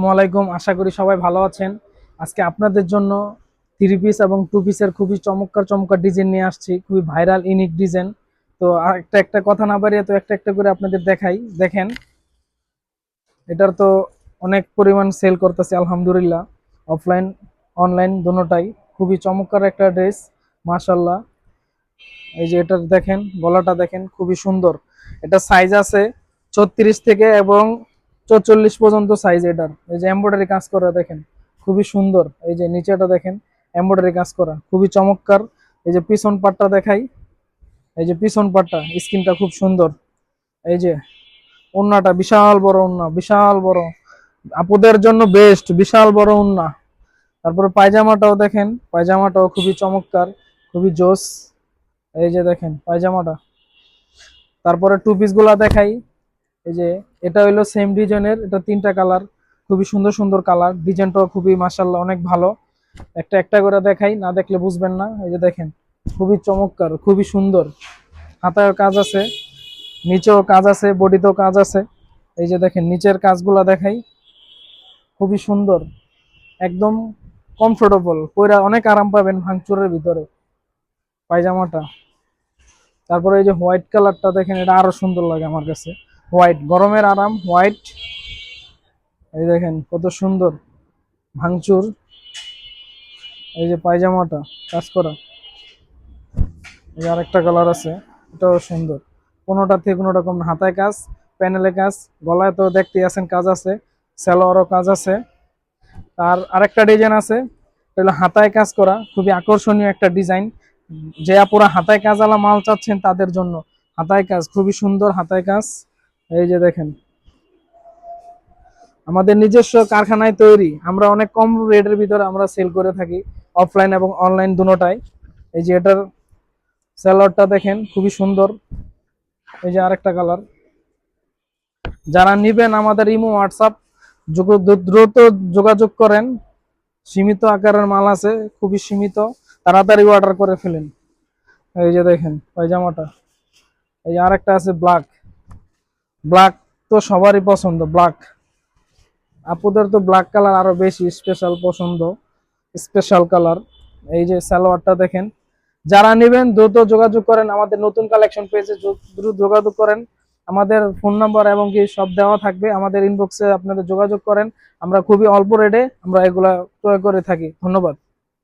আসসালামাইকুম, আশা করি সবাই ভালো আছেন। আজকে আপনাদের জন্য থ্রি পিস এবং টু পিসের খুবই চমৎকার চমৎকার ডিজাইন নিয়ে আসছি, খুবই ভাইরাল ইউনিক ডিজাইন। তো আর একটা একটা কথা না বাড়িয়ে তো একটা একটা করে আপনাদের দেখাই। দেখেন, এটার তো অনেক পরিমাণ সেল করতেছে আলহামদুলিল্লাহ, অফলাইন অনলাইন দুটোটাই। খুবই চমৎকার একটা ড্রেস, মাশাল্লাহ। এই যে এটার দেখেন, গলাটা দেখেন খুবই সুন্দর। এটা সাইজ আছে 36 থেকে এবং 44 পর্যন্ত সাইজ এটার। এই যে এমব্রয়ডারি কাজ করা দেখেন, খুবই সুন্দর। এই যে নিচেটা দেখেন, এমব্রয়ডারি কাজ করা খুবই চমৎকার। এই যে পিছন পাটটা দেখাই, এই যে পিছন পাটটা স্কিনটা খুব সুন্দর। এই যে ওড়নাটা বিশাল বড় ওড়না, বিশাল বড়, আপুদের জন্য বেস্ট, বিশাল বড় ওড়না। তারপরে পায়জামাটাও দেখেন, পায়জামাটাও খুবই চমৎকার, খুবই জোস। এই যে দেখেন পায়জামাটা। তারপরে টু পিস গুলা দেখাই। এই যে এটা হইলো সেম ডিজাইনের, এটা তিনটা কালার, খুবই সুন্দর সুন্দর কালার। ডিজাইনটাও খুবই মাশাআল্লাহ অনেক ভালো। একটা একটা করে দেখাই, না দেখলে বুঝবেন না। এই যে দেখেন, খুবই চমৎকার, খুবই সুন্দর। হাতায় কাজ আছে, নিচেও কাজ আছে, বডিতেও কাজ আছে। এই যে দেখেন নিচের কাজগুলা দেখাই, খুবই সুন্দর, একদম কমফোর্টেবল, পয়রা অনেক আরাম পাবেন ভাঙচুরের ভিতরে পায়জামাটা। তারপরে এই যে হোয়াইট কালারটা দেখেন, এটা আরো সুন্দর লাগে আমার কাছে। হোয়াইট, গরমের আরাম, হোয়াইট। এই দেখেন কত সুন্দর ভাঙচুর। এই যে পায়জামাটা কাজ করা। এই যে আরেকটা কালার আছে, এটাও সুন্দর। কোনোটা থেকে কোনো রকম হাতায় কাজ, প্যানেলে কাজ, গলায় তো দেখতেই আছেন কাজ আছে, সালোয়ারও কাজ আছে। আর আরেকটা ডিজাইন আছে, এটা হলো হাতায় কাজ করা, খুবই আকর্ষণীয় একটা ডিজাইন। যে আপুরা হাতায় কাজওয়ালা মাল চাচ্ছেন তাদের জন্য হাতায় কাজ, খুবই সুন্দর হাতায় কাজ। এই যে দেখেন, আমাদের নিজস্ব কারখানায় তৈরি, আমরা অনেক কম রেটের ভিতরে আমরা সেল করে থাকি, অফলাইন এবং অনলাইন দুটোটাই। এই যে এটার সালোয়ারটা দেখেন খুবই সুন্দর। এই যে আরেকটা কালার। যারা নিবেন আমাদের ইমো হোয়াটসঅ্যাপ দ্রুত যোগাযোগ করেন। সীমিত আকারের মাল আছে, খুবই সীমিত, তাড়াতাড়ি অর্ডার করে ফেলেন। এই যে দেখেন পায়জামাটা। এই যে আরেকটা আছে ব্ল্যাক। ব্ল্যাক তো সবারই পছন্দ, ব্ল্যাক। আপুদের তো ব্ল্যাক কালার আরো বেশি স্পেশাল পছন্দ, স্পেশাল কালার। এই যে সালোয়ারটা দেখেন। যারা নেবেন দ্রুত যোগাযোগ করেন, আমাদের নতুন কালেকশন পেয়েছে, দ্রুত যোগাযোগ করেন। আমাদের ফোন নাম্বার এবং কি সব দেওয়া থাকবে, আমাদের ইনবক্সে আপনাদের যোগাযোগ করেন। আমরা খুবই অল্প রেটে আমরা এগুলা ক্রয় করে থাকি। ধন্যবাদ।